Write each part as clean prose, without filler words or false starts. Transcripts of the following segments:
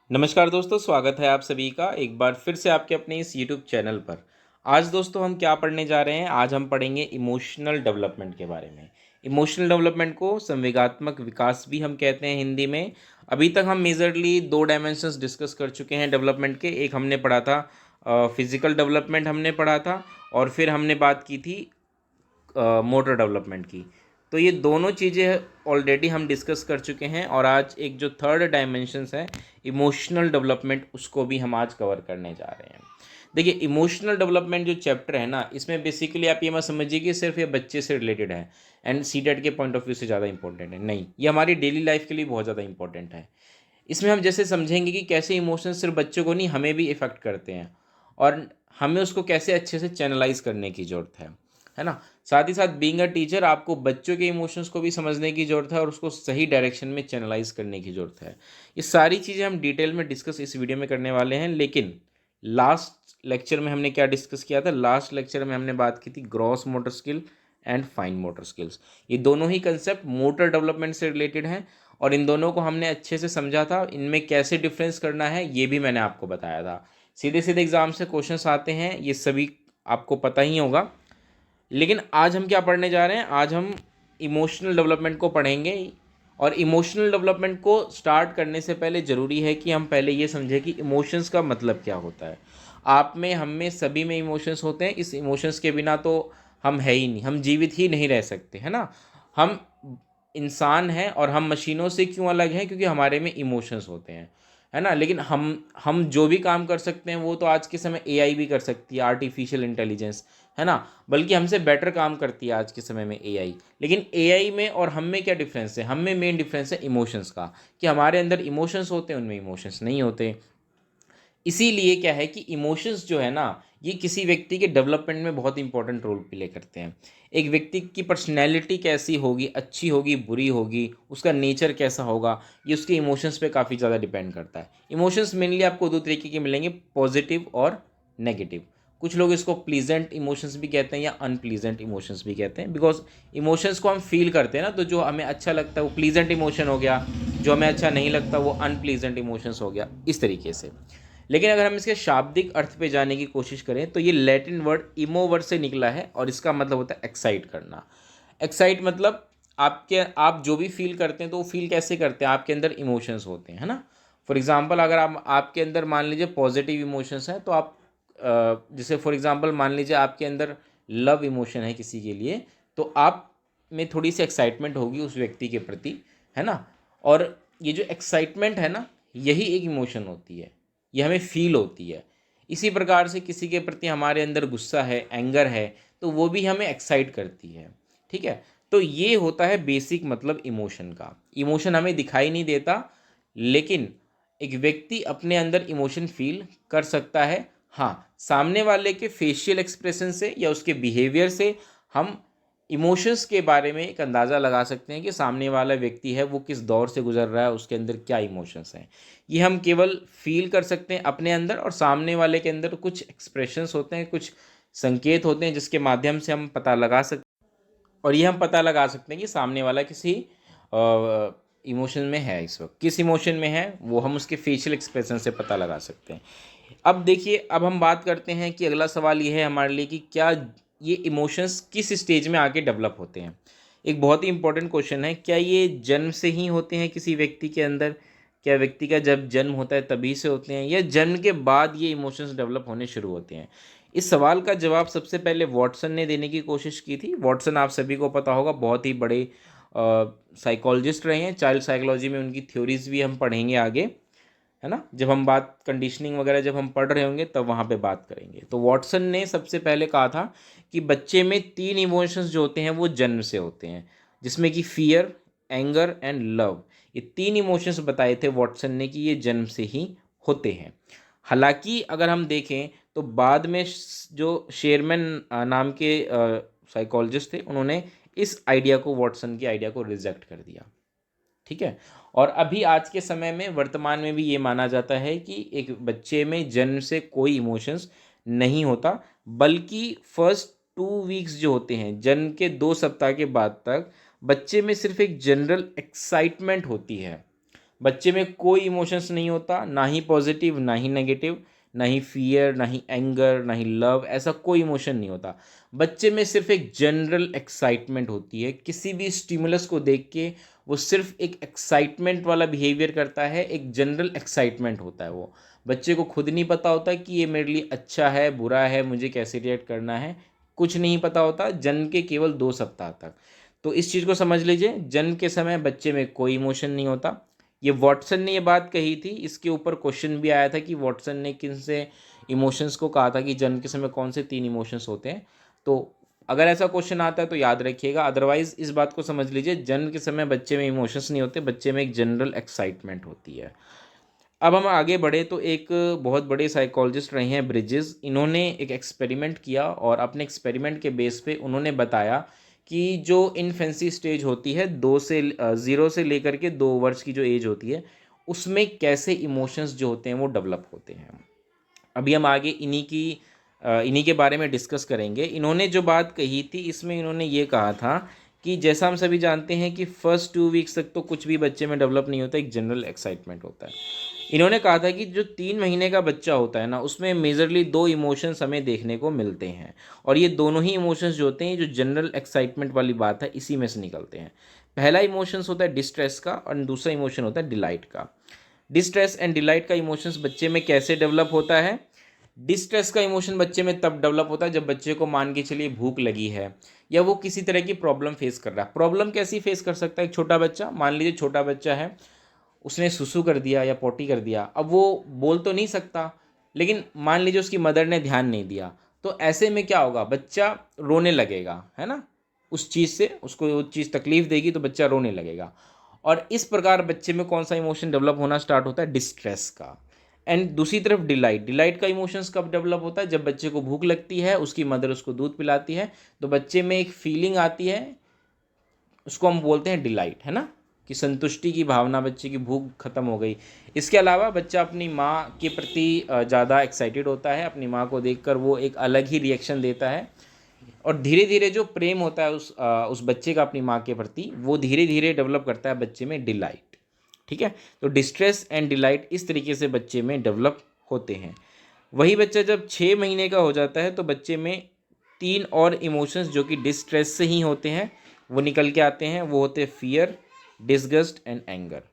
नमस्कार दोस्तों, स्वागत है आप सभी का एक बार फिर से आपके अपने इस यूट्यूब चैनल पर। आज दोस्तों हम क्या पढ़ने जा रहे हैं? आज हम पढ़ेंगे इमोशनल डेवलपमेंट के बारे में। इमोशनल डेवलपमेंट को संवेगात्मक विकास भी हम कहते हैं हिंदी में। अभी तक हम मेजरली दो डायमेंशंस डिस्कस कर चुके हैं डेवलपमेंट के। एक हमने पढ़ा था फिजिकल डेवलपमेंट हमने पढ़ा था, और फिर हमने बात की थी मोटर डेवलपमेंट की। तो ये दोनों चीज़ें ऑलरेडी हम डिस्कस कर चुके हैं, और आज एक जो थर्ड डायमेंशंस है इमोशनल डेवलपमेंट, उसको भी हम आज कवर करने जा रहे हैं। देखिए, इमोशनल डेवलपमेंट जो चैप्टर है ना, इसमें बेसिकली आप ये मत समझिए कि सिर्फ ये बच्चे से रिलेटेड है एंड सीटेट के पॉइंट ऑफ व्यू से ज़्यादा इंपॉर्टेंट है। नहीं, ये हमारी डेली लाइफ के लिए बहुत ज़्यादा इंपॉर्टेंट है। इसमें हम जैसे समझेंगे कि कैसे इमोशंस सिर्फ बच्चों को नहीं, हमें भी इफ़ेक्ट करते हैं, और हमें उसको कैसे अच्छे से चैनलाइज करने की ज़रूरत है ना। साथ ही साथ बीइंग अ टीचर आपको बच्चों के इमोशंस को भी समझने की ज़रूरत है और उसको सही डायरेक्शन में चैनलाइज करने की ज़रूरत है। ये सारी चीज़ें हम डिटेल में डिस्कस इस वीडियो में करने वाले हैं। लेकिन लास्ट लेक्चर में हमने क्या डिस्कस किया था? लास्ट लेक्चर में हमने बात की थी gross motor skill and fine motor skills. ये दोनों ही कंसेप्ट मोटर डेवलपमेंट से रिलेटेड हैं, और इन दोनों को हमने अच्छे से समझा था। इनमें कैसे डिफरेंस करना है ये भी मैंने आपको बताया था। सीधे सीधे एग्जाम से क्वेश्चंस आते हैं, ये सभी आपको पता ही होगा। लेकिन आज हम क्या पढ़ने जा रहे हैं? आज हम इमोशनल डेवलपमेंट को पढ़ेंगे। और इमोशनल डेवलपमेंट को स्टार्ट करने से पहले ज़रूरी है कि हम पहले ये समझें कि इमोशंस का मतलब क्या होता है। आप में, हम में, सभी में इमोशंस होते हैं। इस इमोशंस के बिना तो हम है ही नहीं, हम जीवित ही नहीं रह सकते, है ना। हम इंसान हैं, और हम मशीनों से क्यों अलग हैं? क्योंकि हमारे में इमोशंस होते हैं, है ना। लेकिन हम जो भी काम कर सकते हैं वो तो आज के समय एआई भी कर सकती है, आर्टिफिशियल इंटेलिजेंस, है ना। बल्कि हमसे बेटर काम करती है आज के समय में एआई। लेकिन एआई में और हम में क्या डिफरेंस है? हम में मेन डिफरेंस है इमोशंस का, कि हमारे अंदर इमोशंस होते हैं, उनमें इमोशंस नहीं होते। इसीलिए क्या है कि इमोशंस जो है ना, ये किसी व्यक्ति के डेवलपमेंट में बहुत इंपॉर्टेंट रोल प्ले करते हैं। एक व्यक्ति की पर्सनैलिटी कैसी होगी, अच्छी होगी, बुरी होगी, उसका नेचर कैसा होगा, ये उसके इमोशंस पे काफ़ी ज़्यादा डिपेंड करता है। इमोशंस मेनली आपको दो तरीके के मिलेंगे, पॉजिटिव और नेगेटिव। कुछ लोग इसको प्लीजेंट इमोशंस भी कहते हैं या अनप्लीजेंट इमोशंस भी कहते हैं, बिकॉज इमोशंस को हम फील करते हैं ना, तो जो हमें अच्छा लगता है वो प्लीजेंट इमोशन हो गया, जो हमें अच्छा नहीं लगता वो अनप्लीजेंट इमोशंस हो गया, इस तरीके से। लेकिन अगर हम इसके शाब्दिक अर्थ पे जाने की कोशिश करें तो ये लैटिन वर्ड इमो वर्ड से निकला है, और इसका मतलब होता है एक्साइट करना। एक्साइट मतलब आप जो भी फील करते हैं तो वो फील कैसे करते हैं? आपके अंदर इमोशंस होते हैं, है ना। फॉर एग्जांपल, अगर आपके अंदर मान लीजिए पॉजिटिव इमोशंस हैं, तो आप जैसे फॉर एग्जांपल मान लीजिए आपके अंदर लव इमोशन है किसी के लिए, तो आप में थोड़ी सी एक्साइटमेंट होगी उस व्यक्ति के प्रति, है ना। और ये जो एक्साइटमेंट है ना, यही एक इमोशन होती है, ये हमें फील होती है। इसी प्रकार से किसी के प्रति हमारे अंदर गुस्सा है, एंगर है, तो वो भी हमें एक्साइट करती है, ठीक है। तो ये होता है बेसिक मतलब इमोशन का। इमोशन हमें दिखाई नहीं देता, लेकिन एक व्यक्ति अपने अंदर इमोशन फील कर सकता है। हाँ, सामने वाले के फेशियल एक्सप्रेशन से या उसके बिहेवियर से हम इमोशंस के बारे में एक अंदाज़ा लगा सकते हैं कि सामने वाला व्यक्ति है वो किस दौर से गुजर रहा है, उसके अंदर क्या इमोशंस हैं। ये हम केवल फील कर सकते हैं अपने अंदर, और सामने वाले के अंदर कुछ एक्सप्रेशंस होते हैं, कुछ संकेत होते हैं जिसके माध्यम से हम पता लगा सकते हैं। और ये हम पता लगा सकते हैं कि सामने वाला किसी इमोशन में है। इस वक्त किस इमोशन में है वो हम उसके फेशियल एक्सप्रेशन से पता लगा सकते हैं। अब देखिए, अब हम बात करते हैं कि अगला सवाल ये है हमारे लिए कि क्या ये इमोशंस किस स्टेज में आके डेवलप होते हैं। एक बहुत ही इंपॉर्टेंट क्वेश्चन है, क्या ये जन्म से ही होते हैं किसी व्यक्ति के अंदर? क्या व्यक्ति का जब जन्म होता है तभी से होते हैं, या जन्म के बाद ये इमोशंस डेवलप होने शुरू होते हैं? इस सवाल का जवाब सबसे पहले वॉटसन ने देने की कोशिश की थी। वॉटसन आप सभी को पता होगा, बहुत ही बड़े साइकोलॉजिस्ट रहे हैं। चाइल्ड साइकोलॉजी में उनकी थ्योरीज भी हम पढ़ेंगे आगे, है ना। जब हम बात कंडीशनिंग वगैरह जब हम पढ़ रहे होंगे तब वहाँ पे बात करेंगे। तो वॉटसन ने सबसे पहले कहा था कि बच्चे में तीन इमोशंस जो होते हैं वो जन्म से होते हैं, जिसमें कि फियर, एंगर एंड लव। ये तीन इमोशंस बताए थे वॉटसन ने कि ये जन्म से ही होते हैं। हालांकि अगर हम देखें तो बाद में जो शेरमैन नाम के साइकोलॉजिस्ट थे, उन्होंने इस आइडिया को, वॉटसन के आइडिया को रिजेक्ट कर दिया, ठीक है। और अभी आज के समय में वर्तमान में भी ये माना जाता है कि एक बच्चे में जन्म से कोई इमोशंस नहीं होता, बल्कि फर्स्ट 2 वीक्स जो होते हैं, जन्म के 2 सप्ताह के बाद तक बच्चे में सिर्फ एक जनरल एक्साइटमेंट होती है। बच्चे में कोई इमोशंस नहीं होता, ना ही पॉजिटिव ना ही नेगेटिव, ना ही फियर ना ही एंगर ना ही लव, ऐसा कोई इमोशन नहीं होता। बच्चे में सिर्फ एक जनरल एक्साइटमेंट होती है, किसी भी स्टिमुलस को देख के वो सिर्फ एक एक्साइटमेंट वाला बिहेवियर करता है, एक जनरल एक्साइटमेंट होता है वो। बच्चे को खुद नहीं पता होता कि ये मेरे लिए अच्छा है बुरा है, मुझे कैसे रिएक्ट करना है, कुछ नहीं पता होता जन्म के केवल 2 सप्ताह तक। तो इस चीज़ को समझ लीजिए, जन्म के समय बच्चे में कोई इमोशन नहीं होता। ये वॉटसन ने ये बात कही थी, इसके ऊपर क्वेश्चन भी आया था कि वॉटसन ने किन से इमोशंस को कहा था कि जन्म के समय कौन से 3 इमोशंस होते हैं। तो अगर ऐसा क्वेश्चन आता है तो याद रखिएगा, अदरवाइज इस बात को समझ लीजिए, जन्म के समय बच्चे में इमोशंस नहीं होते, बच्चे में एक जनरल एक्साइटमेंट होती है। अब हम आगे बढ़े तो एक बहुत बड़े साइकोलॉजिस्ट रहे हैं ब्रिजेस, इन्होंने एक एक्सपेरिमेंट किया और अपने एक्सपेरिमेंट के बेस पे उन्होंने बताया कि जो इन्फेंसी स्टेज होती है 0 से लेकर के 2 वर्ष की जो एज होती है, उसमें कैसे इमोशंस जो होते हैं वो डेवलप होते हैं। अभी हम आगे इन्हीं के बारे में डिस्कस करेंगे। इन्होंने जो बात कही थी इसमें इन्होंने ये कहा था कि जैसा हम सभी जानते हैं कि फर्स्ट 2 वीक्स तक तो कुछ भी बच्चे में डेवलप नहीं होता, एक जनरल एक्साइटमेंट होता है। इन्होंने कहा था कि जो 3 महीने का बच्चा होता है ना, उसमें मेजरली 2 इमोशंस हमें देखने को मिलते हैं, और ये दोनों ही इमोशंस जो होते हैं, जो जनरल एक्साइटमेंट वाली बात है, इसी में से निकलते हैं। पहला इमोशंस होता है डिस्ट्रेस का और दूसरा इमोशन होता है डिलाइट का। डिस्ट्रेस एंड डिलाइट का इमोशंस बच्चे में कैसे डेवलप होता है? डिस्ट्रेस का इमोशन बच्चे में तब डेवलप होता है जब बच्चे को मान के चलिए भूख लगी है, या वो किसी तरह की प्रॉब्लम फेस कर रहा है। प्रॉब्लम कैसी फेस कर सकता है एक छोटा बच्चा? मान लीजिए छोटा बच्चा है, उसने सुसु कर दिया या पोटी कर दिया। अब वो बोल तो नहीं सकता, लेकिन मान लीजिए उसकी मदर ने ध्यान नहीं दिया, तो ऐसे में क्या होगा? बच्चा रोने लगेगा, है ना। उस चीज़ से उसको वो चीज़ तकलीफ देगी तो बच्चा रोने लगेगा। और इस प्रकार बच्चे में कौन सा इमोशन डेवलप होना स्टार्ट होता है? डिस्ट्रेस का। एंड दूसरी तरफ डिलाइट, डिलाइट का इमोशंस कब डेवलप होता है? जब बच्चे को भूख लगती है, उसकी मदर उसको दूध पिलाती है, तो बच्चे में एक फीलिंग आती है, उसको हम बोलते हैं डिलाइट, है ना, कि संतुष्टि की भावना, बच्चे की भूख खत्म हो गई। इसके अलावा बच्चा अपनी माँ के प्रति ज़्यादा एक्साइटेड होता है, अपनी माँ को देखकर वो एक अलग ही रिएक्शन देता है, और धीरे धीरे जो प्रेम होता है उस बच्चे का अपनी माँ के प्रति, वो धीरे धीरे डेवलप करता है बच्चे में डिलाइट। ठीक है, तो डिस्ट्रेस एंड डिलाइट इस तरीके से बच्चे में डेवलप होते हैं। वही बच्चा जब 6 महीने का हो जाता है तो बच्चे में 3 और इमोशंस जो कि डिस्ट्रेस से ही होते हैं वो निकल के आते हैं। वो होते हैं fear, disgust and anger.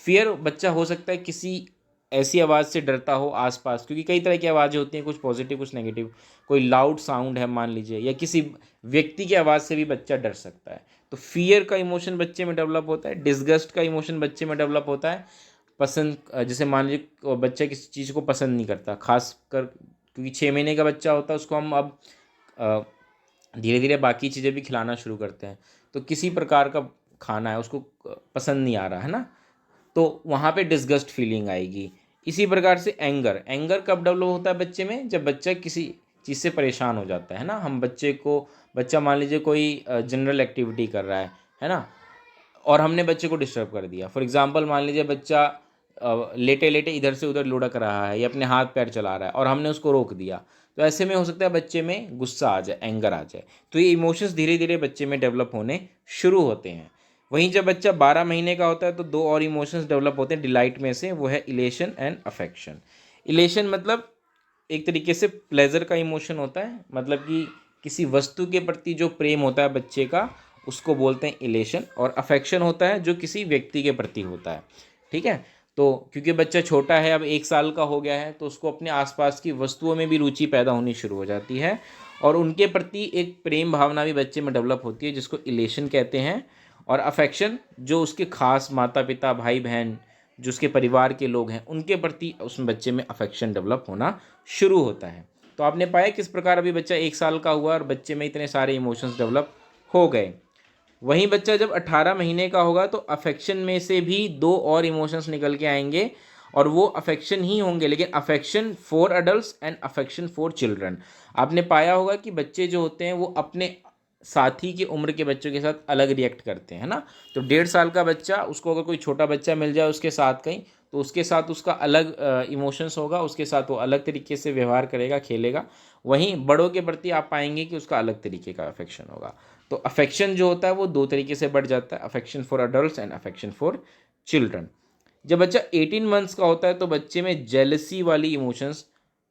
Fear बच्चा हो सकता है किसी ऐसी आवाज़ से डरता हो आसपास, क्योंकि कई तरह की आवाज़ें होती हैं, कुछ पॉजिटिव कुछ नेगेटिव। कोई लाउड साउंड है मान लीजिए, या किसी व्यक्ति की आवाज़ से भी बच्चा डर सकता है, तो फियर का इमोशन बच्चे में डेवलप होता है। डिसगस्ट का इमोशन बच्चे में डेवलप होता है। पसंद, जैसे मान लीजिए बच्चा किसी चीज़ को पसंद नहीं करता, खास कर क्योंकि 6 महीने का बच्चा होता है, उसको हम अब धीरे धीरे बाकी चीज़ें भी खिलाना शुरू करते हैं, तो किसी प्रकार का खाना है उसको पसंद नहीं आ रहा है ना, तो वहाँ पे डिसगस्ट फीलिंग आएगी। इसी प्रकार से एंगर, एंगर कब डेवलप होता है बच्चे में? जब बच्चा किसी चीज़ से परेशान हो जाता है ना। हम बच्चा मान लीजिए कोई जनरल एक्टिविटी कर रहा है ना, और हमने बच्चे को डिस्टर्ब कर दिया। फॉर एग्जांपल मान लीजिए बच्चा लेटे लेटे इधर से उधर लुढ़क रहा है या अपने हाथ पैर चला रहा है और हमने उसको रोक दिया, तो ऐसे में हो सकता है बच्चे में गुस्सा आ जाए, एंगर आ जाए। तो ये इमोशंस धीरे धीरे बच्चे में डेवलप होने शुरू होते हैं। वहीं जब बच्चा 12 महीने का होता है तो 2 और इमोशंस डेवलप होते हैं डिलाइट में से, वो है इलेशन एंड अफेक्शन। इलेशन मतलब एक तरीके से प्लेजर का इमोशन होता है, मतलब कि किसी वस्तु के प्रति जो प्रेम होता है बच्चे का, उसको बोलते हैं इलेशन। और अफेक्शन होता है जो किसी व्यक्ति के प्रति होता है। ठीक है, तो क्योंकि बच्चा छोटा है, अब 1 साल का हो गया है, तो उसको अपने आसपास की वस्तुओं में भी रुचि पैदा होनी शुरू हो जाती है, और उनके प्रति एक प्रेम भावना भी बच्चे में डेवलप होती है, जिसको इलेशन कहते हैं। और अफेक्शन जो उसके खास माता पिता भाई बहन, जो उसके परिवार के लोग हैं, उनके प्रति उस बच्चे में अफेक्शन डेवलप होना शुरू होता है। तो आपने पाया किस प्रकार अभी बच्चा 1 साल का हुआ और बच्चे में इतने सारे इमोशंस डेवलप हो गए। वहीं बच्चा जब 18 महीने का होगा तो अफेक्शन में से भी 2 और इमोशंस निकल के आएंगे, और वो अफेक्शन ही होंगे, लेकिन affection for adults and affection for children. आपने पाया होगा कि बच्चे जो होते हैं वो अपने साथी की उम्र के बच्चों के साथ अलग रिएक्ट करते हैं ना। तो 1.5 साल का बच्चा, उसको अगर कोई छोटा बच्चा मिल जाए उसके साथ कहीं, तो उसके साथ उसका अलग इमोशंस होगा, उसके साथ वो अलग तरीके से व्यवहार करेगा, खेलेगा। वहीं बड़ों के प्रति आप पाएंगे कि उसका अलग तरीके का अफेक्शन होगा। तो अफेक्शन जो होता है वो 2 तरीके से बढ़ जाता है, affection for adults and affection for children. जब बच्चा 18 मंथ्स का होता है तो बच्चे में जेलसी वाली इमोशंस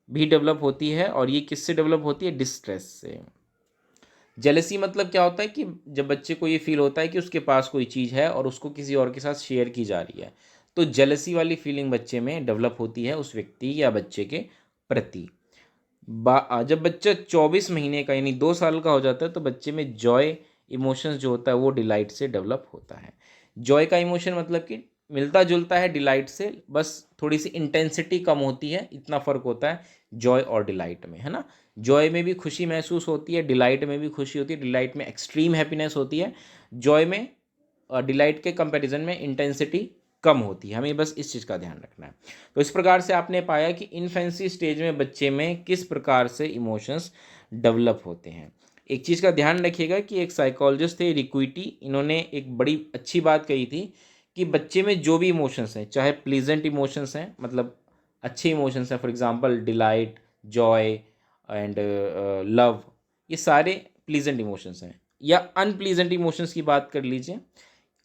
भी डेवलप होती है, और ये किससे डेवलप होती है? डिस्ट्रेस से। जेलसी मतलब क्या होता है कि जब बच्चे को ये फील होता है कि उसके पास कोई चीज़ है और उसको किसी और के साथ शेयर की जा रही है, तो जेलसी वाली फीलिंग बच्चे में डेवलप होती है उस व्यक्ति या बच्चे के प्रति। जब बच्चा 24 महीने का यानी 2 साल का हो जाता है तो बच्चे में जॉय इमोशंस जो होता है वो डिलाइट से डेवलप होता है। जॉय का इमोशन मतलब कि मिलता जुलता है डिलाइट से, बस थोड़ी सी इंटेंसिटी कम होती है, इतना फ़र्क होता है जॉय और डिलाइट में, है ना। जॉय में भी खुशी महसूस होती है, डिलाइट में भी खुशी होती है, डिलाइट में एक्सट्रीम हैप्पीनेस होती है, जॉय में डिलाइट के कंपैरिजन में इंटेंसिटी कम होती है। हमें बस इस चीज़ का ध्यान रखना है। तो इस प्रकार से आपने पाया कि इन्फेंसी स्टेज में बच्चे में किस प्रकार से इमोशंस डेवलप होते हैं। एक चीज़ का ध्यान रखिएगा कि एक साइकोलॉजिस्ट थे रिक्विटी, इन्होंने एक बड़ी अच्छी बात कही थी कि बच्चे में जो भी इमोशंस हैं, चाहे प्लीजेंट इमोशंस हैं मतलब अच्छे इमोशंस हैं, for example delight, Joy and love, ये सारे प्लीजेंट इमोशंस हैं। या अनप्लीजेंट इमोशंस की बात कर लीजिए,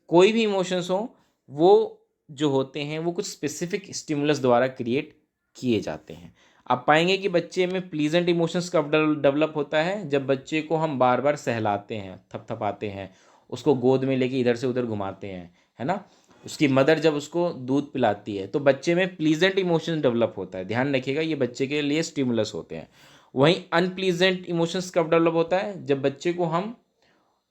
कोई भी इमोशंस हो, वो जो होते हैं वो कुछ स्पेसिफिक स्टिमुलस द्वारा क्रिएट किए जाते हैं। आप पाएंगे कि बच्चे में प्लीजेंट इमोशंस कब डेवलप होता है? जब बच्चे को हम बार बार सहलाते हैं, थपथपाते हैं, उसको गोद में लेके इधर से उधर घुमाते हैं, है ना। उसकी मदर जब उसको दूध पिलाती है तो बच्चे में प्लीजेंट इमोशंस डेवलप होता है। ध्यान रखिएगा, ये बच्चे के लिए स्टिमुलस होते हैं। वहीं अनप्लीजेंट इमोशंस कब डेवलप होता है? जब बच्चे को हम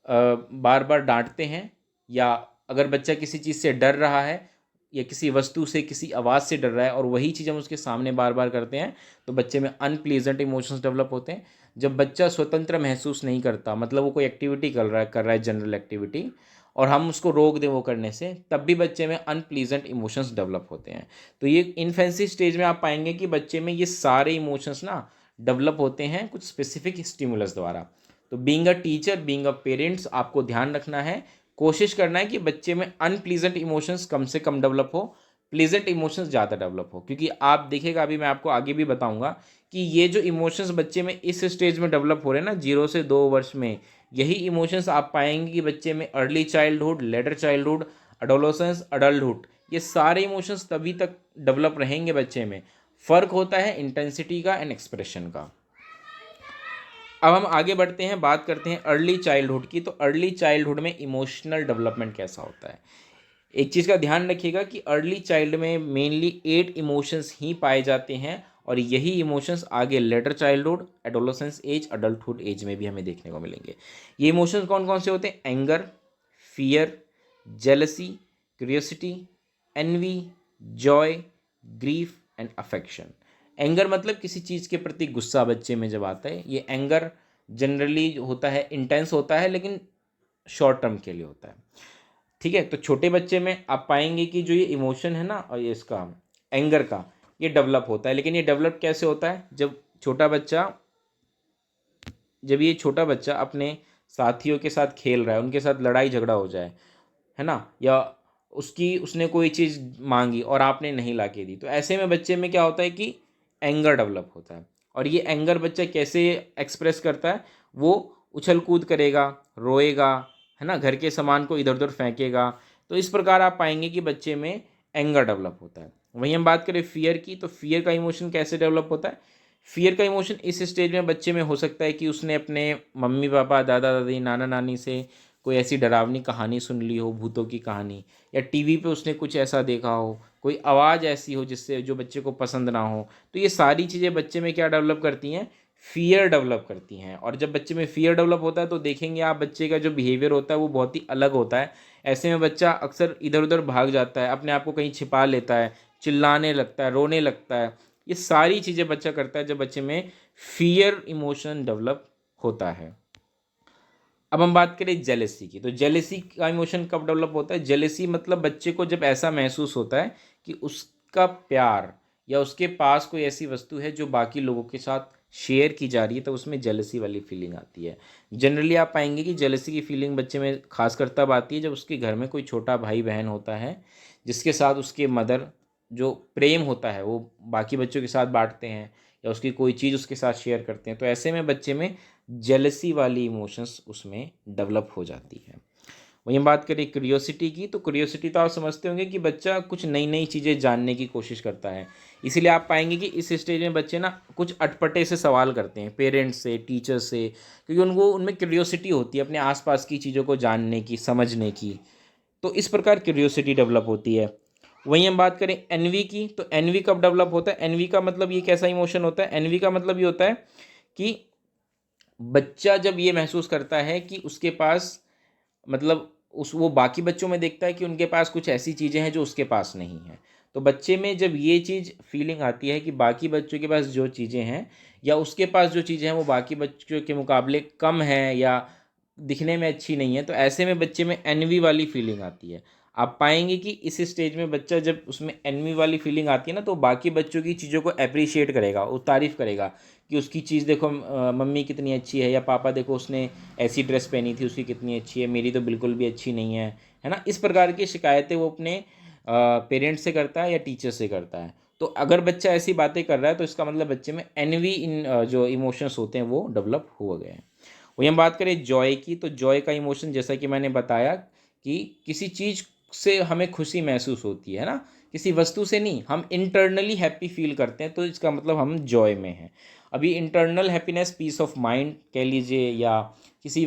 बार बार डांटते हैं, या अगर बच्चा किसी चीज़ से डर रहा है या किसी वस्तु से, किसी आवाज़ से डर रहा है और वही चीज़ हम उसके सामने बार बार करते हैं, तो बच्चे में अनप्लीजेंट इमोशंस डेवलप होते हैं। जब बच्चा स्वतंत्र महसूस नहीं करता, मतलब वो कोई एक्टिविटी कर रहा है जनरल एक्टिविटी, और हम उसको रोक दें वो करने से, तब भी बच्चे में अनप्लीजेंट इमोशंस डेवलप होते हैं। तो ये इन्फेंसी स्टेज में आप पाएंगे कि बच्चे में ये सारे इमोशंस ना डेवलप होते हैं कुछ स्पेसिफिक स्टिमुलस द्वारा। तो being a teacher, being a parents, आपको ध्यान रखना है, कोशिश करना है कि बच्चे में अनप्लीजेंट इमोशंस कम से कम डेवलप हो, प्लीजेंट इमोशंस ज़्यादा डेवलप हो। क्योंकि आप देखिएगा, अभी मैं आपको आगे भी बताऊंगा कि ये जो इमोशंस बच्चे में इस स्टेज में डेवलप हो रहे हैं ना, 0 से 2 वर्ष में, यही इमोशंस आप पाएंगे कि बच्चे में early childhood, later childhood, adolescence, adulthood, ये सारे इमोशंस तभी तक डेवलप रहेंगे बच्चे में। फ़र्क होता है इंटेंसिटी का एंड एक्सप्रेशन का। अब हम आगे बढ़ते हैं, बात करते हैं अर्ली चाइल्डहुड की। तो अर्ली चाइल्डहुड में इमोशनल डेवलपमेंट कैसा होता है? एक चीज़ का ध्यान रखिएगा कि अर्ली चाइल्ड में मेनली 8 इमोशंस ही पाए जाते हैं, और यही इमोशंस आगे later childhood, adolescence age, adulthood age में भी हमें देखने को मिलेंगे। ये इमोशंस कौन कौन से होते हैं? Anger, fear, jealousy, curiosity, envy, joy, grief and affection. Anger मतलब किसी चीज़ के प्रति गुस्सा बच्चे में जब आता है, ये एंगर जनरली होता है, इंटेंस होता है, लेकिन शॉर्ट टर्म के लिए होता है। ठीक है, तो छोटे बच्चे में आप पाएंगे कि जो ये इमोशन है ना, और ये इसका एंगर का, ये डेवलप होता है। लेकिन ये डेवलप कैसे होता है? जब ये छोटा बच्चा अपने साथियों के साथ खेल रहा है, उनके साथ लड़ाई झगड़ा हो जाए, है ना, या उसने कोई चीज़ मांगी और आपने नहीं ला के दी, तो ऐसे में बच्चे में क्या होता है कि एंगर डेवलप होता है। और ये एंगर बच्चा कैसे एक्सप्रेस करता है? वो उछल कूद करेगा, रोएगा, है ना, घर के सामान को इधर उधर फेंकेगा। तो इस प्रकार आप पाएंगे कि बच्चे में एंगर डेवलप होता है। वहीं हम बात करें फियर की, तो फियर का इमोशन कैसे डेवलप होता है? फियर का इमोशन इस स्टेज में बच्चे में हो सकता है कि उसने अपने मम्मी पापा, दादा दादी, नाना नानी से कोई ऐसी डरावनी कहानी सुन ली हो, भूतों की कहानी, या टीवी पे उसने कुछ ऐसा देखा हो, कोई आवाज़ ऐसी हो जिससे जो बच्चे को पसंद ना हो। तो ये सारी चीज़ें बच्चे में क्या डेवलप करती हैं? फियर डेवलप करती हैं। और जब बच्चे में फियर डेवलप होता है तो देखेंगे आप, बच्चे का जो बिहेवियर होता है वो बहुत ही अलग होता है। ऐसे में बच्चा अक्सर इधर उधर भाग जाता है, अपने आप को कहीं छिपा लेता है, चिल्लाने लगता है, रोने लगता है। ये सारी चीज़ें बच्चा करता है जब बच्चे में फियर इमोशन डेवलप होता है। अब हम बात करें जेलेसी की, तो जेलेसी का इमोशन कब डेवलप होता है? जेलेसी मतलब बच्चे को जब ऐसा महसूस होता है कि उसका प्यार या उसके पास कोई ऐसी वस्तु है जो बाकी लोगों के साथ शेयर की जा रही है, तो उसमें जेलसी वाली फीलिंग आती है। जनरली आप पाएंगे कि जेलसी की फीलिंग बच्चे में खासकर तब आती है जब उसके घर में कोई छोटा भाई बहन होता है, जिसके साथ उसके मदर जो प्रेम होता है वो बाकी बच्चों के साथ बांटते हैं, या उसकी कोई चीज़ उसके साथ शेयर करते हैं। तो ऐसे में बच्चे में जेलसी वाली इमोशंस उसमें डेवलप हो जाती है। वहीं हम बात करें क्यूरियोसिटी की, तो क्यूरियोसिटी तो आप समझते होंगे कि बच्चा कुछ नई नई चीज़ें जानने की कोशिश करता है। इसीलिए आप पाएंगे कि इस स्टेज में बच्चे ना कुछ अटपटे से सवाल करते हैं पेरेंट्स से, टीचर्स से, क्योंकि उनको उनमें क्यूरियोसिटी होती है अपने आसपास की चीज़ों को जानने की, समझने की। तो इस प्रकार क्यूरियोसिटी डेवलप होती है। वहीं हम बात करें एनवी की, तो एनवी कब डेवलप होता है? एनवी का मतलब ये कैसा इमोशन होता है? एनवी का मतलब ये होता है कि बच्चा जब ये महसूस करता है कि उसके पास, मतलब उस वो बाकी बच्चों में देखता है कि उनके पास कुछ ऐसी चीज़ें हैं जो उसके पास नहीं है। तो बच्चे में जब ये चीज़ फीलिंग आती है कि बाकी बच्चों के पास जो चीज़ें हैं या उसके पास जो चीज़ें हैं वो बाकी बच्चों के मुकाबले कम है या दिखने में अच्छी नहीं है, तो ऐसे में बच्चे में एनवी वाली फीलिंग आती है। आप पाएंगे कि इस स्टेज में बच्चा जब उसमें एनवी वाली फीलिंग आती है ना, तो बाकी बच्चों की चीज़ों को अप्रिशिएट करेगा, वो तारीफ़ करेगा कि उसकी चीज़ देखो, मम्मी कितनी अच्छी है, या पापा देखो उसने ऐसी ड्रेस पहनी थी उसकी कितनी अच्छी है, मेरी तो बिल्कुल भी अच्छी नहीं है ना। इस प्रकार की शिकायतें वो अपने पेरेंट्स से करता है या टीचर से करता है। तो अगर बच्चा ऐसी बातें कर रहा है तो इसका मतलब बच्चे में एनवी इन जो इमोशंस होते हैं वो डेवलप हो गए हैं। वही हम बात करें जॉय की, तो जॉय का इमोशन जैसा कि मैंने बताया कि किसी चीज़ से हमें खुशी महसूस होती है ना, किसी वस्तु से नहीं, हम इंटरनली हैप्पी फील करते हैं, तो इसका मतलब हम जॉय में हैं। अभी internal happiness, peace of mind कह लीजिए, या किसी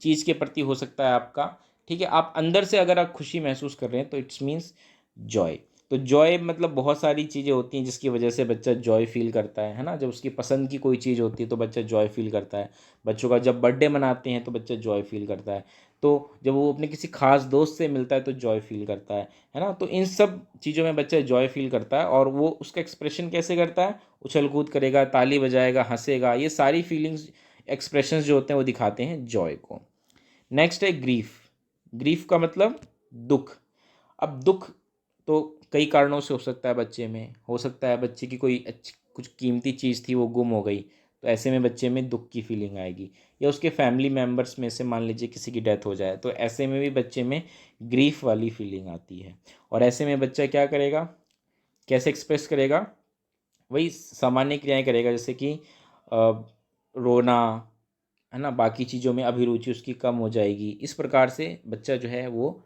चीज़ के प्रति हो सकता है आपका, ठीक है। आप अंदर से अगर आप खुशी महसूस कर रहे हैं तो इट्स मीन्स जॉय। तो जॉय मतलब बहुत सारी चीज़ें होती हैं जिसकी वजह से बच्चा जॉय फील करता है ना। जब उसकी पसंद की कोई चीज़ होती है तो बच्चा जॉय फील करता है। बच्चों का जब बर्थडे मनाते हैं तो बच्चा जॉय फील करता है। तो जब वो अपने किसी खास दोस्त से मिलता है तो जॉय फील करता है ना। तो इन सब चीज़ों में बच्चा जॉय फील करता है, और वो उसका एक्सप्रेशन कैसे करता है? उछल कूद करेगा, ताली बजाएगा, हंसेगा, ये सारी फीलिंग्स, एक्सप्रेशंस जो होते हैं वो दिखाते हैं जॉय को। नेक्स्ट है ग्रीफ। ग्रीफ का मतलब दुख। अब दुख तो कई कारणों से हो सकता है बच्चे में। हो सकता है बच्चे की कोई अच्छी कुछ कीमती चीज़ थी वो गुम हो गई, तो ऐसे में बच्चे में दुख की फीलिंग आएगी। या उसके फैमिली मेम्बर्स में से मान लीजिए किसी की डेथ हो जाए, तो ऐसे में भी बच्चे में ग्रीफ वाली फीलिंग आती है। और ऐसे में बच्चा क्या करेगा, कैसे एक्सप्रेस करेगा? वही सामान्य क्रियाएं करेगा, जैसे कि रोना, है ना, बाकी चीज़ों में अभिरुचि उसकी कम हो जाएगी। इस प्रकार से बच्चा जो है वो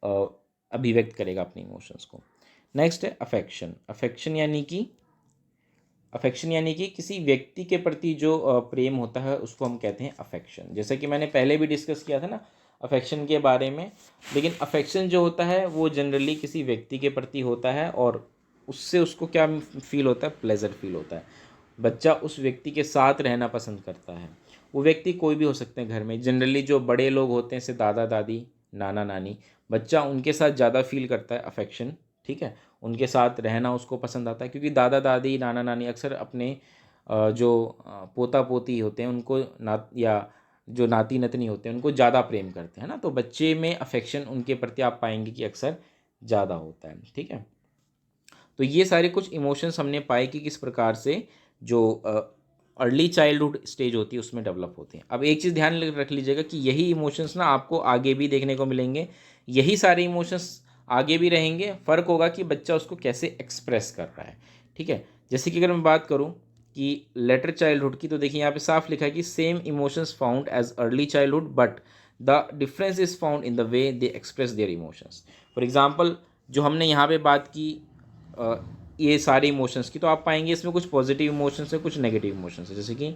अ, अभिव्यक्त करेगा अपने इमोशंस को। नेक्स्ट है अफेक्शन। अफेक्शन यानी कि किसी व्यक्ति के प्रति जो प्रेम होता है उसको हम कहते हैं अफेक्शन। जैसा कि मैंने पहले भी डिस्कस किया था ना अफेक्शन के बारे में। लेकिन अफेक्शन जो होता है वो जनरली किसी व्यक्ति के प्रति होता है, और उससे उसको क्या फील होता है? प्लेजर फील होता है। बच्चा उस व्यक्ति के साथ रहना पसंद करता है। वो व्यक्ति कोई भी हो सकते हैं घर में। जनरली जो बड़े लोग होते हैं, जैसे दादा दादी, नाना नानी, बच्चा उनके साथ ज़्यादा फील करता है अफेक्शन, ठीक है। उनके साथ रहना उसको पसंद आता है, क्योंकि दादा दादी, नाना नानी अक्सर अपने जो पोता पोती होते हैं उनको या जो नाती नतनी होते हैं उनको ज़्यादा प्रेम करते हैं ना। तो बच्चे में अफेक्शन उनके प्रति आप पाएंगे कि अक्सर ज़्यादा होता है, ठीक है। तो ये सारे कुछ इमोशंस हमने पाए कि किस प्रकार से जो अर्ली चाइल्डहुड स्टेज होती है उसमें डेवलप होते हैं। अब एक चीज़ ध्यान रख लीजिएगा कि यही इमोशंस ना आपको आगे भी देखने को मिलेंगे। यही सारे इमोशंस आगे भी रहेंगे। फ़र्क होगा कि बच्चा उसको कैसे एक्सप्रेस कर रहा है, ठीक है। जैसे कि अगर मैं बात करूँ कि लेटर चाइल्डहुड की, तो देखिए यहाँ पे साफ लिखा है कि same emotions found as early childhood but the difference is found in the way they express their emotions. For example, जो हमने यहाँ पे बात की अ, ये सारे इमोशंस की, तो आप पाएंगे इसमें कुछ पॉजिटिव इमोशंस है, कुछ नेगेटिव इमोशंस है। जैसे कि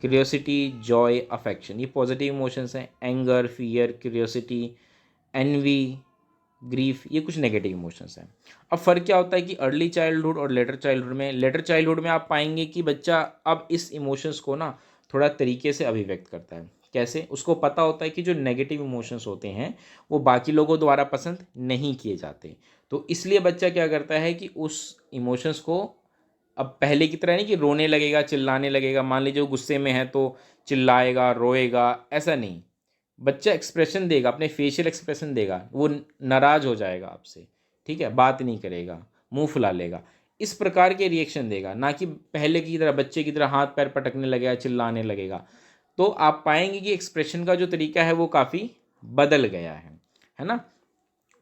क्यूरियोसिटी, जॉय, अफेक्शन, ये पॉजिटिव इमोशंस हैं। Anger, fear, curiosity, envy, grief, ये कुछ नेगेटिव इमोशंस हैं। अब फ़र्क क्या होता है कि अर्ली चाइल्डहुड और लेटर चाइल्डहुड में आप पाएंगे कि बच्चा अब इस इमोशंस को ना थोड़ा तरीके से अभिव्यक्त करता है। कैसे? उसको पता होता है कि जो नेगेटिव इमोशंस होते हैं वो बाकी लोगों द्वारा पसंद नहीं किए जाते। तो इसलिए बच्चा क्या करता है कि उस इमोशंस को अब पहले की तरह नहीं कि रोने लगेगा, चिल्लाने लगेगा। मान लीजिए वो गुस्से में है तो चिल्लाएगा, रोएगा, ऐसा नहीं। बच्चा एक्सप्रेशन देगा, अपने फेशियल एक्सप्रेशन देगा। वो नाराज़ हो जाएगा आपसे, ठीक है, बात नहीं करेगा, मुंह फुला लेगा। इस प्रकार के रिएक्शन देगा, ना कि पहले की तरह बच्चे की तरह हाथ पैर पटकने लगेगा, चिल्लाने लगेगा। तो आप पाएंगे कि एक्सप्रेशन का जो तरीका है वो काफ़ी बदल गया है ना।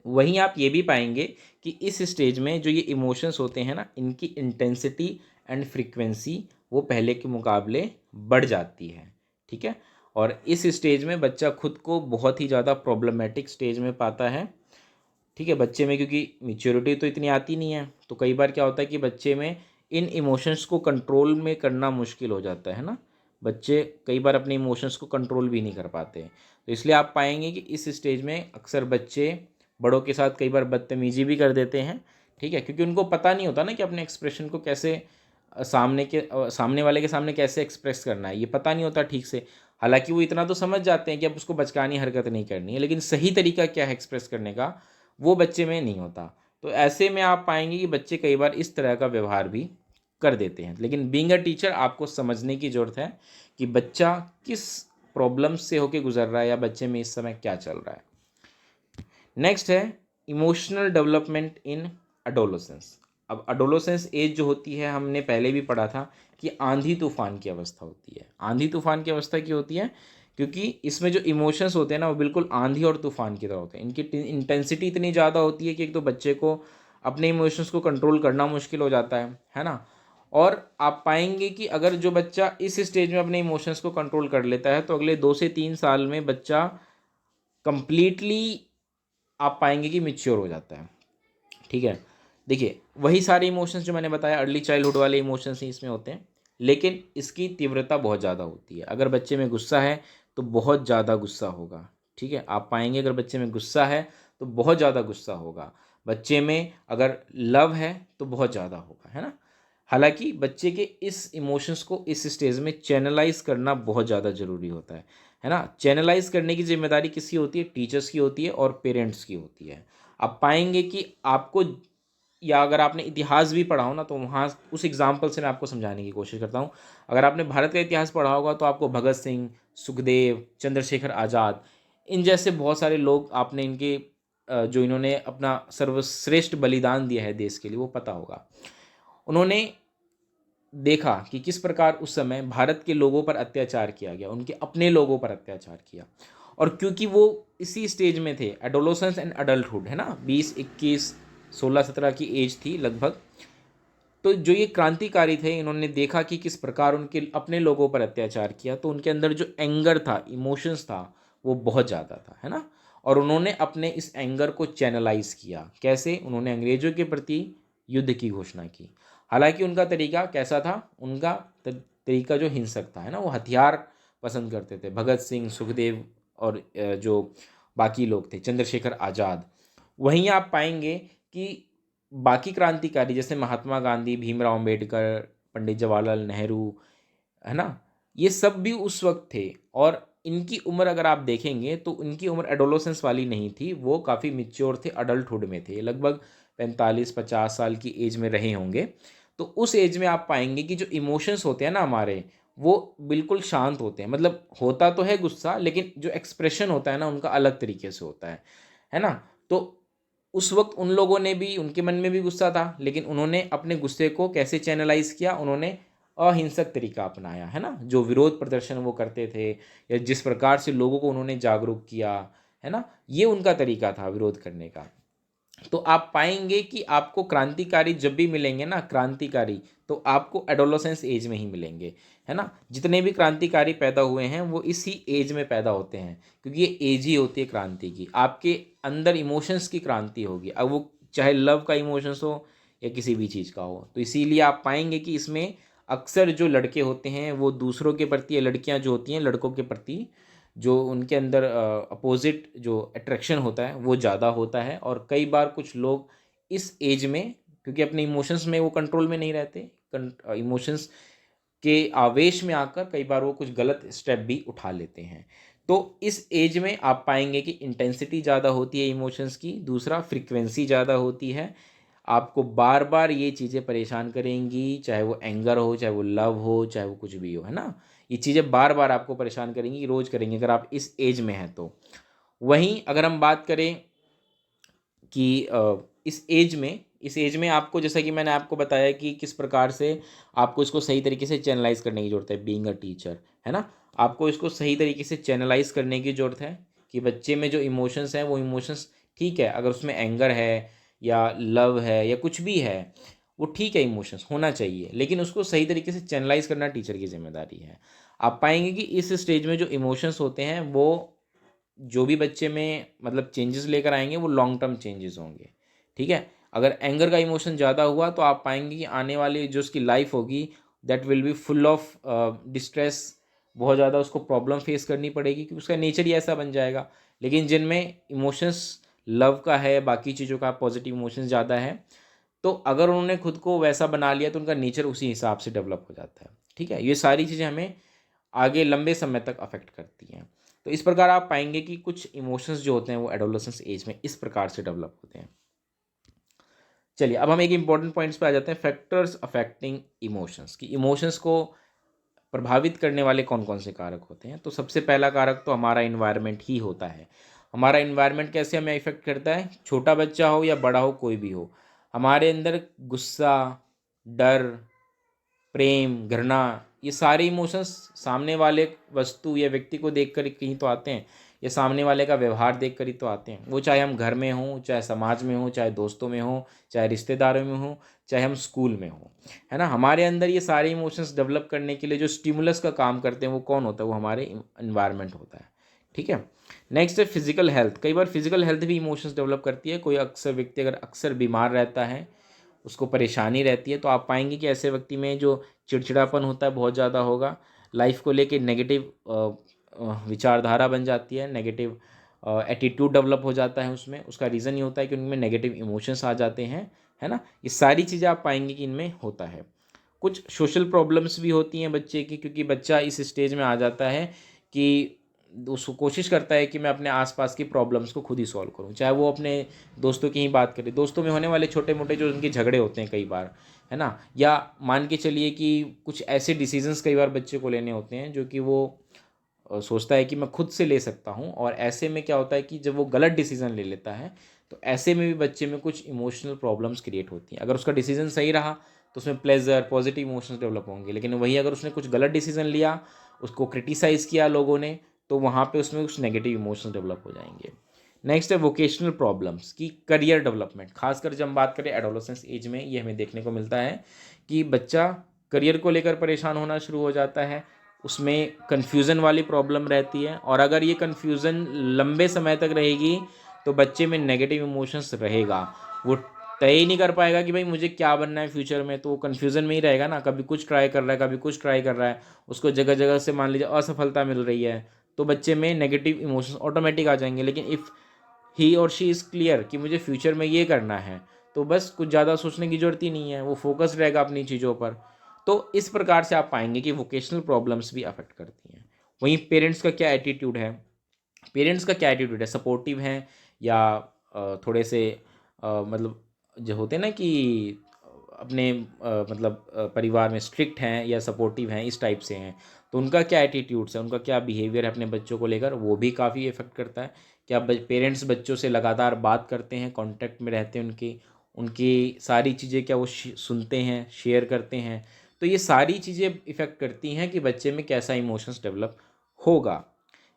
वहीं आप ये भी पाएंगे कि इस स्टेज में जो ये इमोशंस होते हैं ना, इनकी इंटेंसिटी एंड फ्रीक्वेंसी वो पहले के मुकाबले बढ़ जाती है, ठीक है। और इस स्टेज में बच्चा खुद को बहुत ही ज़्यादा प्रॉब्लमेटिक स्टेज में पाता है। ठीक है, बच्चे में क्योंकि मैच्योरिटी तो इतनी आती नहीं है, तो कई बार क्या होता है कि बच्चे में इन इमोशंस को कंट्रोल में करना मुश्किल हो जाता है ना। बच्चे कई बार अपने इमोशंस को कंट्रोल भी नहीं कर पाते हैं। तो इसलिए आप पाएंगे कि इस स्टेज में अक्सर बच्चे बड़ों के साथ कई बार बदतमीजी भी कर देते हैं। ठीक है, क्योंकि उनको पता नहीं होता ना कि अपने एक्सप्रेशन को कैसे सामने वाले के सामने कैसे एक्सप्रेस करना है, ये पता नहीं होता ठीक से। हालांकि वो इतना तो समझ जाते हैं कि अब उसको बचकानी हरकत नहीं करनी है, लेकिन सही तरीका क्या है एक्सप्रेस करने का वो बच्चे में नहीं होता। तो ऐसे में आप पाएंगे कि बच्चे कई बार इस तरह का व्यवहार भी कर देते हैं। लेकिन बीइंग अ टीचर आपको समझने की ज़रूरत है कि बच्चा किस प्रॉब्लम से होके गुजर रहा है या बच्चे में इस समय क्या चल रहा है। नेक्स्ट है इमोशनल डेवलपमेंट इन अडोलोसेंस। अब अडोलोसेंस एज जो होती है, हमने पहले भी पढ़ा था कि आंधी तूफान की अवस्था होती है। आंधी तूफान की अवस्था क्यों होती है? क्योंकि इसमें जो इमोशंस होते हैं ना वो बिल्कुल आंधी और तूफान की तरह होते हैं। इनकी इंटेंसिटी इतनी ज़्यादा होती है कि एक तो बच्चे को अपने इमोशंस को कंट्रोल करना मुश्किल हो जाता है ना। और आप पाएंगे कि अगर जो बच्चा इस स्टेज में अपने इमोशंस को कंट्रोल कर लेता है तो अगले 2 से 3 साल में बच्चा कंप्लीटली आप पाएंगे कि मिच्योर हो जाता है। ठीक है, देखिए वही सारे इमोशंस जो मैंने बताया अर्ली चाइल्डहुड वाले इमोशंस ही इसमें होते हैं, लेकिन इसकी तीव्रता बहुत ज़्यादा होती है। अगर बच्चे में गुस्सा है तो बहुत ज़्यादा गुस्सा होगा। ठीक है, आप पाएंगे अगर बच्चे में गुस्सा है तो बहुत ज़्यादा गुस्सा होगा। बच्चे में अगर लव है तो बहुत ज़्यादा होगा, है ना। हालांकि बच्चे के इस इमोशंस को इस स्टेज में चैनलाइज करना बहुत ज़्यादा ज़रूरी होता है ना। चैनलाइज करने की जिम्मेदारी किसकी होती है? टीचर्स की होती है और पेरेंट्स की होती है। आप पाएंगे कि आपको, या अगर आपने इतिहास भी पढ़ा हो ना, तो वहाँ उस एग्जाम्पल से मैं आपको समझाने की कोशिश करता हूँ। अगर आपने भारत का इतिहास पढ़ा होगा तो आपको भगत सिंह, सुखदेव, चंद्रशेखर आज़ाद, इन जैसे बहुत सारे लोग आपने इनके जो इन्होंने अपना सर्वश्रेष्ठ बलिदान दिया है देश के लिए, वो पता होगा। उन्होंने देखा कि किस प्रकार उस समय भारत के लोगों पर अत्याचार किया गया, उनके अपने लोगों पर अत्याचार किया। और क्योंकि वो इसी स्टेज में थे, एडोलोसेंस एंड अडल्टहुड, है ना, 20, 21, 16, 17 की एज थी लगभग। तो जो ये क्रांतिकारी थे, इन्होंने देखा कि किस प्रकार उनके अपने लोगों पर अत्याचार किया, तो उनके अंदर जो एंगर था, इमोशंस था, वो बहुत ज़्यादा था, है ना। और उन्होंने अपने इस एंगर को चैनलाइज किया। कैसे? उन्होंने अंग्रेजों के प्रति युद्ध की घोषणा की। हालांकि उनका तरीका कैसा था? उनका तरीका जो हिंसक था, है ना, वो हथियार पसंद करते थे। भगत सिंह, सुखदेव और जो बाकी लोग थे, चंद्रशेखर आज़ाद। वहीं आप पाएंगे कि बाकी क्रांतिकारी जैसे महात्मा गांधी, भीमराव अंबेडकर, पंडित जवाहरलाल नेहरू, है ना, ये सब भी उस वक्त थे। और इनकी उम्र अगर आप देखेंगे तो इनकी उम्र एडोलोसेंस वाली नहीं थी, वो काफ़ी मिच्योर थे, अडल्टहुड में थे, लगभग 45-50 साल की एज में रहे होंगे। तो उस एज में आप पाएंगे कि जो इमोशंस होते हैं ना हमारे, वो बिल्कुल शांत होते हैं। मतलब होता तो है गुस्सा, लेकिन जो एक्सप्रेशन होता है ना उनका अलग तरीके से होता है ना। तो उस वक्त उन लोगों ने भी, उनके मन में भी गुस्सा था, लेकिन उन्होंने अपने गुस्से को कैसे चैनलाइज किया? उन्होंने अहिंसक तरीका अपनाया, है ना। जो विरोध प्रदर्शन वो करते थे या जिस प्रकार से लोगों को उन्होंने जागरूक किया, है ना, ये उनका तरीका था विरोध करने का। तो आप पाएंगे कि आपको क्रांतिकारी जब भी मिलेंगे ना, क्रांतिकारी, तो आपको एडोलोसेंस एज में ही मिलेंगे, है ना। जितने भी क्रांतिकारी पैदा हुए हैं वो इसी एज में पैदा होते हैं, क्योंकि ये एज ही होती है क्रांति की। आपके अंदर इमोशंस की क्रांति होगी, अब वो चाहे लव का इमोशंस हो या किसी भी चीज़ का हो। तो इसीलिए आप पाएंगे कि इसमें अक्सर जो लड़के होते हैं वो दूसरों के प्रति, या लड़कियां जो होती हैं लड़कों के प्रति, जो उनके अंदर अपोजिट जो अट्रैक्शन होता है वो ज़्यादा होता है। और कई बार कुछ लोग इस एज में, क्योंकि अपने इमोशंस में वो कंट्रोल में नहीं रहते, इमोशंस के आवेश में आकर कई बार वो कुछ गलत स्टेप भी उठा लेते हैं। तो इस एज में आप पाएंगे कि इंटेंसिटी ज़्यादा होती है इमोशंस की, दूसरा फ्रीक्वेंसी ज़्यादा होती है। आपको बार बार ये चीज़ें परेशान करेंगी, चाहे वो एंगर हो, चाहे वो लव हो, चाहे वो कुछ भी हो, है ना। ये चीज़ें बार बार आपको परेशान करेंगी, रोज़ करेंगी अगर आप इस एज में हैं तो। वहीं अगर हम बात करें कि इस एज में आपको, जैसा कि मैंने आपको बताया कि किस प्रकार से आपको इसको सही तरीके से चैनलाइज करने की ज़रूरत है, बीइंग अ टीचर, है ना। आपको इसको सही तरीके से चैनलाइज करने की ज़रूरत है कि बच्चे में जो इमोशंस हैं वो इमोशंस ठीक है, अगर उसमें एंगर है या लव है या कुछ भी है, वो ठीक है, इमोशंस होना चाहिए, लेकिन उसको सही तरीके से चैनलाइज करना टीचर की जिम्मेदारी है। आप पाएंगे कि इस स्टेज में जो इमोशंस होते हैं वो जो भी बच्चे में मतलब चेंजेस लेकर आएंगे वो लॉन्ग टर्म चेंजेस होंगे। ठीक है, अगर एंगर का इमोशन ज़्यादा हुआ तो आप पाएंगे कि आने वाली जो उसकी लाइफ होगी that will be full of distress, बहुत ज़्यादा उसको प्रॉब्लम फेस करनी पड़ेगी क्योंकि उसका नेचर ही ऐसा बन जाएगा। लेकिन जिनमें इमोशंस लव का है, बाकी चीज़ों का पॉजिटिव इमोशंस ज़्यादा है, तो अगर उन्होंने खुद को वैसा बना लिया तो उनका नेचर उसी हिसाब से डेवलप हो जाता है। ठीक है, ये सारी चीज़ें हमें आगे लंबे समय तक अफेक्ट करती हैं। तो इस प्रकार आप पाएंगे कि कुछ इमोशंस जो होते हैं वो एडोलेसेंस एज में इस प्रकार से डेवलप होते हैं। चलिए अब हम एक इंपॉर्टेंट पॉइंट्स पे आ जाते हैं, फैक्टर्स अफेक्टिंग इमोशंस, कि इमोशंस को प्रभावित करने वाले कौन कौन से कारक होते हैं। तो सबसे पहला कारक तो हमारा इन्वायरमेंट ही होता है। हमारा इन्वायरमेंट कैसे हमें इफेक्ट करता है, छोटा बच्चा हो या बड़ा हो कोई भी हो, हमारे अंदर गुस्सा, डर, प्रेम, घृणा, ये सारे इमोशंस सामने वाले वस्तु या व्यक्ति को देखकर कहीं तो आते हैं, या सामने वाले का व्यवहार देखकर ही तो आते हैं। वो चाहे हम घर में हों, चाहे समाज में हों, चाहे दोस्तों में हों, चाहे रिश्तेदारों में हों, चाहे हम स्कूल में हों, है ना। हमारे अंदर ये सारे इमोशंस डेवलप करने के लिए जो स्टिमुलस का काम करते हैं वो कौन होता है, वो हमारे इन्वायरमेंट होता है। ठीक है, नेक्स्ट है फिजिकल हेल्थ। कई बार फिजिकल हेल्थ भी इमोशंस डेवलप करती है। कोई अक्सर व्यक्ति अगर अक्सर बीमार रहता है, उसको परेशानी रहती है, तो आप पाएंगे कि ऐसे व्यक्ति में जो चिड़चिड़ापन होता है बहुत ज़्यादा होगा, लाइफ को लेके नेगेटिव विचारधारा बन जाती है, नेगेटिव एटीट्यूड डेवलप हो जाता है उसमें। उसका रीज़न ये होता है कि उनमें नेगेटिव इमोशंस आ जाते हैं, है ना। ये सारी चीज़ें आप पाएंगे कि इनमें होता है। कुछ सोशल प्रॉब्लम्स भी होती हैं बच्चे की, क्योंकि बच्चा इस स्टेज में आ जाता है कि उसको कोशिश करता है कि मैं अपने आसपास की प्रॉब्लम्स को खुद ही सॉल्व करूं, चाहे वो अपने दोस्तों की ही बात करें, दोस्तों में होने वाले छोटे मोटे जो उनके झगड़े होते हैं कई बार, है ना, या मान के चलिए कि कुछ ऐसे डिसीजंस कई बार बच्चे को लेने होते हैं जो कि वो सोचता है कि मैं खुद से ले सकता हूँ, और ऐसे में क्या होता है कि जब वो गलत डिसीजन ले लेता है तो ऐसे में भी बच्चे में कुछ इमोशनल प्रॉब्लम्स क्रिएट होती हैं। अगर उसका डिसीजन सही रहा तो उसमें प्लेजर, पॉजिटिव इमोशंस डेवलप होंगे, लेकिन वही अगर उसने कुछ गलत डिसीजन लिया, उसको क्रिटिसाइज़ किया लोगों ने, तो वहाँ पे उसमें कुछ नेगेटिव इमोशंस डेवलप हो जाएंगे। नेक्स्ट है वोकेशनल प्रॉब्लम्स की करियर डेवलपमेंट। खासकर जब हम बात करें एडोलेसेंस एज में, ये हमें देखने को मिलता है कि बच्चा करियर को लेकर परेशान होना शुरू हो जाता है, उसमें कन्फ्यूज़न वाली प्रॉब्लम रहती है, और अगर ये कन्फ्यूज़न लंबे समय तक रहेगी तो बच्चे में नेगेटिव इमोशंस रहेगा। वो तय ही नहीं कर पाएगा कि भाई मुझे क्या बनना है फ्यूचर में, तो वो कन्फ्यूज़न में ही रहेगा ना, कभी कुछ ट्राई कर रहा है, कभी कुछ ट्राई कर रहा है, उसको जगह जगह से मान लीजिए असफलता मिल रही है, तो बच्चे में नेगेटिव इमोशंस ऑटोमेटिक आ जाएंगे। लेकिन इफ़ ही और शी इज़ क्लियर कि मुझे फ्यूचर में ये करना है, तो बस कुछ ज़्यादा सोचने की ज़रूरत ही नहीं है, वो फोकस्ड रहेगा अपनी चीज़ों पर। तो इस प्रकार से आप पाएंगे कि वोकेशनल प्रॉब्लम्स भी अफेक्ट करती हैं। वहीं पेरेंट्स का क्या एटीट्यूड है, पेरेंट्स का क्या एटीट्यूड है, सपोर्टिव हैं या थोड़े से मतलब जो होते हैं ना कि अपने परिवार में स्ट्रिक्ट हैं या सपोर्टिव हैं, इस टाइप से हैं, तो उनका क्या एटीट्यूड्स है, उनका क्या बिहेवियर है अपने बच्चों को लेकर, वो भी काफ़ी इफेक्ट करता है। क्या पेरेंट्स बच्चों से लगातार बात करते हैं, कांटेक्ट में रहते हैं, उनकी उनकी सारी चीज़ें क्या वो सुनते हैं, शेयर करते हैं, तो ये सारी चीज़ें इफ़ेक्ट करती हैं कि बच्चे में कैसा इमोशंस डेवलप होगा।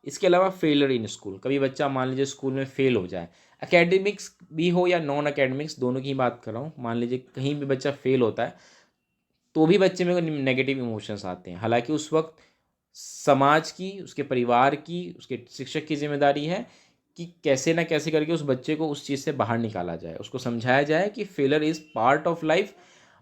इसके अलावा फेलियर इन स्कूल, कभी बच्चा मान लीजिए स्कूल में फेल हो जाए, एकेडमिक्स भी हो या नॉन एकेडमिक्स, दोनों की बात कर रहा हूँ, मान लीजिए कहीं भी बच्चा फेल होता है तो भी बच्चे में नेगेटिव इमोशंस आते हैं। हालांकि उस वक्त समाज की, उसके परिवार की, उसके शिक्षक की जिम्मेदारी है कि कैसे ना कैसे करके उस बच्चे को उस चीज़ से बाहर निकाला जाए, उसको समझाया जाए कि failure is part of life,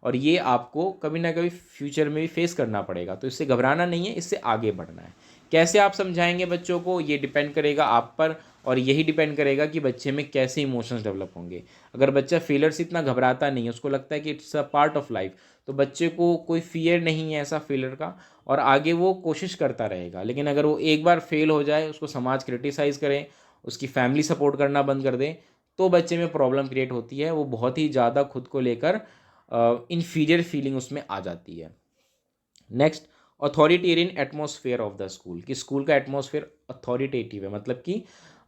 और ये आपको कभी ना कभी फ्यूचर में भी फेस करना पड़ेगा, तो इससे घबराना नहीं है, इससे आगे बढ़ना है। कैसे आप समझाएंगे बच्चों को, ये डिपेंड करेगा आप पर, और यही डिपेंड करेगा कि बच्चे में कैसे इमोशंस डेवलप होंगे। अगर बच्चा फेलियर से इतना घबराता नहीं है, उसको लगता है कि it's a part of life, तो बच्चे को कोई फियर नहीं है ऐसा फेलियर का, और आगे वो कोशिश करता रहेगा। लेकिन अगर वो एक बार फेल हो जाए, उसको समाज क्रिटिसाइज़ करे, उसकी फैमिली सपोर्ट करना बंद कर दे, तो बच्चे में प्रॉब्लम क्रिएट होती है, वो बहुत ही ज़्यादा खुद को लेकर इन्फीरियर फीलिंग उसमें आ जाती है। Next, authoritarian atmosphere of the school, कि स्कूल का एटमॉस्फेयर अथॉरिटेटिव है,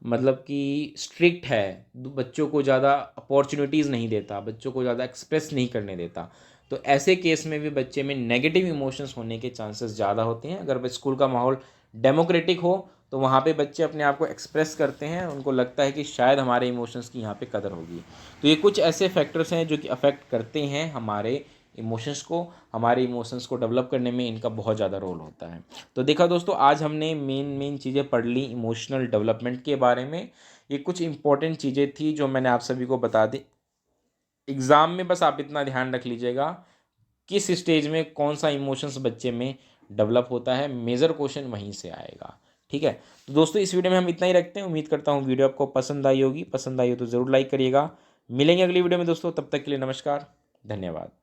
मतलब कि स्ट्रिक्ट है, बच्चों को ज़्यादा अपॉर्चुनिटीज़ नहीं देता, बच्चों को ज़्यादा एक्सप्रेस नहीं करने देता, तो ऐसे केस में भी बच्चे में नेगेटिव इमोशंस होने के चांसेस ज़्यादा होते हैं। अगर स्कूल का माहौल डेमोक्रेटिक हो तो वहाँ पे बच्चे अपने आप को एक्सप्रेस करते हैं, उनको लगता है कि शायद हमारे इमोशंस की यहाँ पे कदर होगी। तो ये कुछ ऐसे फैक्टर्स हैं जो कि अफेक्ट करते हैं हमारे इमोशंस को, हमारे इमोशंस को डेवलप करने में इनका बहुत ज़्यादा रोल होता है। तो देखा दोस्तों, आज हमने मेन चीज़ें पढ़ ली इमोशनल डेवलपमेंट के बारे में। ये कुछ इंपॉर्टेंट चीज़ें थी जो मैंने आप सभी को बता दी। एग्ज़ाम में बस आप इतना ध्यान रख लीजिएगा, किस स्टेज में कौन सा इमोशंस बच्चे में डेवलप होता है, मेजर क्वेश्चन वहीं से आएगा। ठीक है, तो दोस्तों इस वीडियो में हम इतना ही रखते हैं। उम्मीद करता हूँ वीडियो आपको पसंद आई होगी। पसंद आई हो तो ज़रूर लाइक करिएगा। मिलेंगे अगली वीडियो में दोस्तों, तब तक के लिए नमस्कार, धन्यवाद।